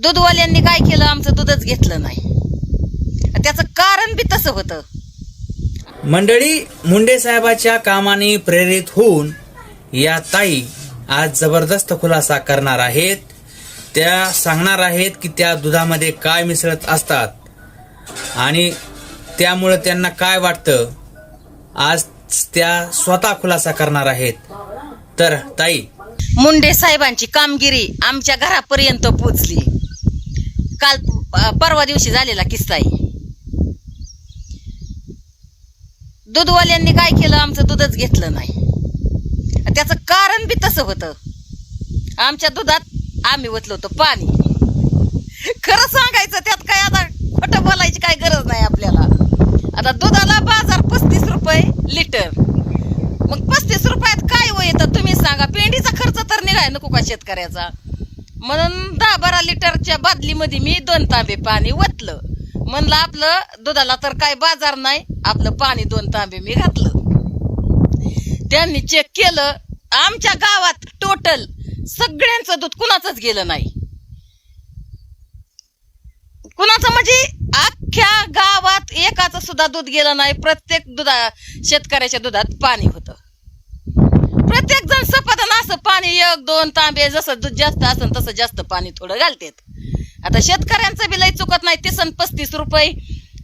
दूधवाल्यांनी काय केलं, आमचं दूधच घेतलं नाही. त्याचं कारण बी तसं होतं. मंडळी, मुंडे साहेबाच्या कामाने प्रेरित होऊन या ताई आज जबरदस्त खुलासा करणार आहेत. त्या सांगणार आहेत की त्या दुधामध्ये काय मिसळत असतात आणि त्यामुळे त्यांना काय वाटतं. आज त्या स्वतः खुलासा करणार आहेत. तर ताई, मुंडे साहेबांची कामगिरी आमच्या घरापर्यंत पोचली. काल परवा दिवशी झालेला किस्सा आहे. दूधवाल्यांनी काय केलं, आमचं दूधच घेतलं नाही. त्याचं कारण बी तसं होतं. आमच्या दुधात आम्ही ओतलं होतं पाणी. खरं सांगायचं, त्यात काय आता खोटं बोलायची काय गरज नाही आपल्याला. आता दुधाला बाजार 35 रुपये लिटर. मग 35 रुपयात काय येतं तुम्ही सांगा. पेंडीचा खर्च तर निघाय नको का शेतकऱ्याचा. म्हणून 10-12 लिटरच्या बादलीमध्ये मी 2 तांबे पाणी ओतलं. म्हणलं आपलं दुधाला तर काय बाजार नाही, आपलं पाणी 2 तांबे मी घातलं. त्यांनी चेक केलं, आमच्या गावात टोटल सगळ्यांचं दूध कुणाचंच गेलं नाही. कुणाचं म्हणजे अख्ख्या गावात एकाचं सुद्धा दूध गेलं नाही. प्रत्येक शेतकऱ्याच्या दुधात पाणी होतं. प्रत्येक जण सपादन असं पाणी 1-2 तांबे, जसं दूध जास्त असेल तसं जास्त पाणी थोडं घालतात. आता शेतकऱ्यांचं बी लय चुकत नाही. 35 रुपये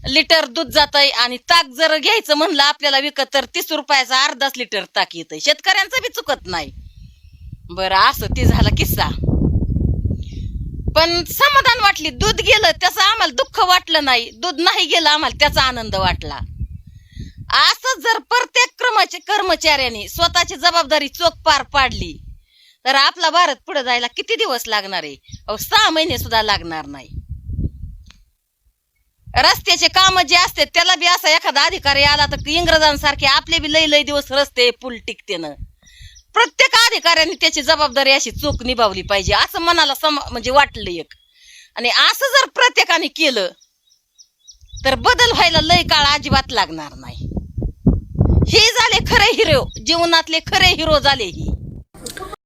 लिटर दूध जातंय आणि ताक जर घ्यायचं म्हणलं आपल्याला विकत तर 30 रुपयाचा अर्धाच लिटर ताक येतंय. शेतकऱ्यांचं बी चुकत नाही. बरं, असं ते झाला किस्सा. पण समाधान वाटली. दूध गेलं त्याचं आम्हाला दुःख वाटलं नाही. दूध नाही गेलं आम्हाला त्याचा आनंद वाटला. असं जर प्रत्येक कर्मचाऱ्यांनी स्वतःची जबाबदारी चोख पार पाडली तर आपला भारत पुढे जायला किती दिवस लागणार आहे? 6 महिने सुद्धा लागणार नाही. रस्त्याचे काम जे असते त्याला बी असा एखादा अधिकारी आला तर इंग्रजांसारखे आपले बी लय दिवस रस्ते पूल टिकतेनं. प्रत्येक अधिकाऱ्यांनी त्याची जबाबदारी अशी चोख निभावली पाहिजे असं मनाला म्हणजे वाटलं एक. आणि असं जर प्रत्येकाने केलं तर बदल व्हायला लय काळ अजिबात लागणार नाही. हे झाले खरे हिरो, जीवनातले खरे हिरो झाले ही.